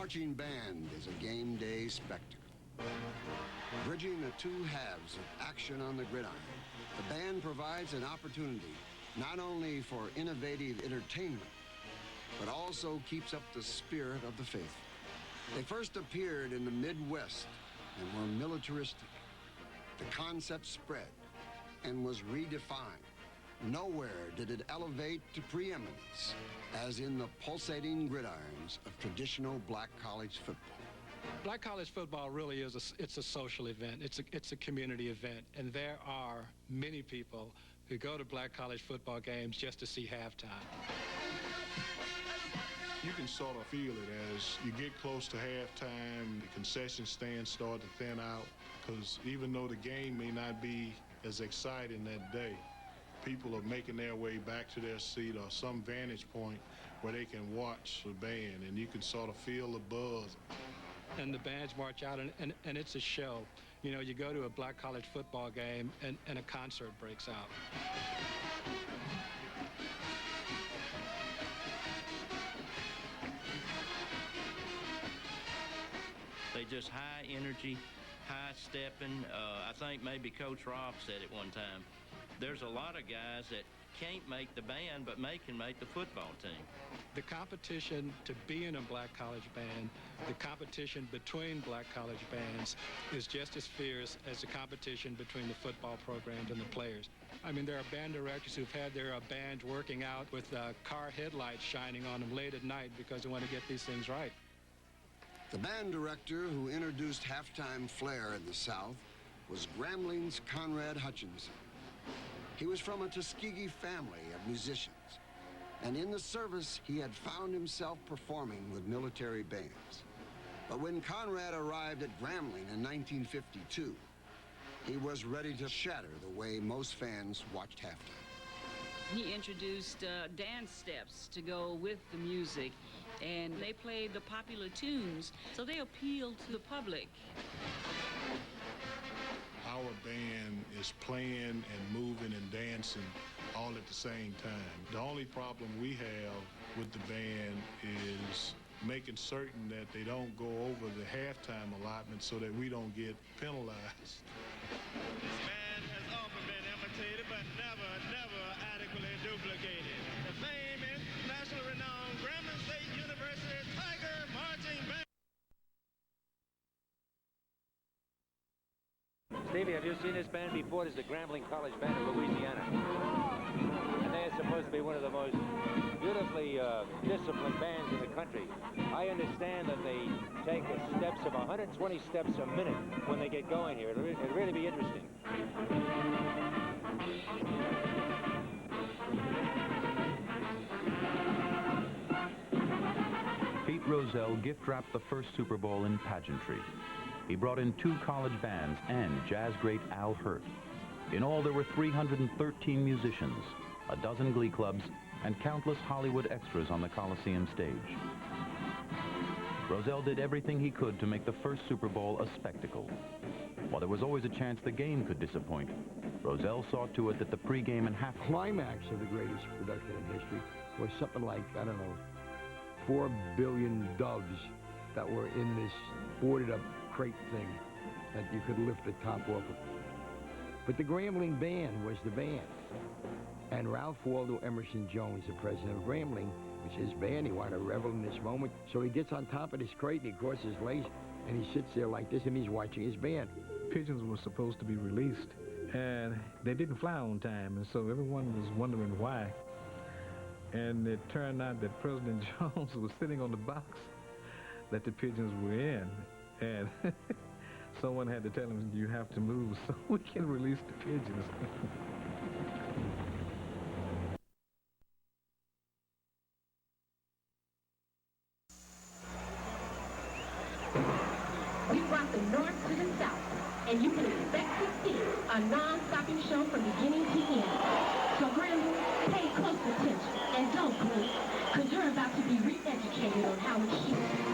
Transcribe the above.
Marching band is a game day spectacle. Bridging the two halves of action on the gridiron, the band provides an opportunity not only for innovative entertainment, but also keeps up the spirit of the faithful. They first appeared in the Midwest and were militaristic. The concept spread and was redefined. Nowhere did it elevate to preeminence as in the pulsating gridirons of traditional black college football. Black college football really is it's a social event. It's a community event, and there are many people who go to black college football games just to see halftime. You can sort of feel it as you get close to halftime, the concession stands start to thin out, because even though the game may not be as exciting that day, people are making their way back to their seat or some vantage point where they can watch the band, and you can sort of feel the buzz. And the bands march out, and it's a show. You know, you go to a black college football game, and a concert breaks out. They just high energy, high stepping. I think maybe Coach Robb said it one time. There's a lot of guys that can't make the band, but can make the football team. The competition to be in a black college band, the competition between black college bands is just as fierce as the competition between the football programs and the players. I mean, there are band directors who've had their bands working out with car headlights shining on them late at night because they want to get these things right. The band director who introduced halftime flair in the South was Grambling's Conrad Hutchinson. He was from a Tuskegee family of musicians, and in the service he had found himself performing with military bands. But when Conrad arrived at Grambling in 1952, he was ready to shatter the way most fans watched halftime. He introduced dance steps to go with the music, and they played the popular tunes, so they appealed to the public. Our band is playing and moving and dancing all at the same time. The only problem we have with the band is making certain that they don't go over the halftime allotment so that we don't get penalized. This band has often been imitated, but never adequately duplicated. The famous, nationally renowned Grambling State University Tiger Marching Band. Stevie, have you seen this band before? This is the Grambling College Band of Louisiana. And they are supposed to be one of the most beautifully disciplined bands in the country. I understand that they take steps of 120 steps a minute when they get going here. It'll really be interesting. Pete Rozelle gift-wrapped the first Super Bowl in pageantry. He brought in 2 college bands and jazz great Al Hirt. In all, there were 313 musicians, a dozen glee clubs, and countless Hollywood extras on the Coliseum stage. Rozelle did everything he could to make the first Super Bowl a spectacle. While there was always a chance the game could disappoint, Rozelle saw to it that the pregame and half climax of the greatest production in history was something like, I don't know, 4 billion doves that were in this boarded up crate thing that you could lift the top off of. But the Grambling Band was the band. And Ralph Waldo Emerson Jones, the president of Grambling, was his band. He wanted to revel in this moment. So he gets on top of this crate and he crosses his legs and he sits there like this and he's watching his band. Pigeons were supposed to be released and they didn't fly on time, and so everyone was wondering why. And it turned out that President Jones was sitting on the box that the pigeons were in. And someone had to tell him, you have to move so we can release the pigeons. We brought the North to the South, and you can expect to see a non-stopping show from beginning to end. So Grambling, pay close attention and don't blink, because you're about to be re-educated on how it shoots.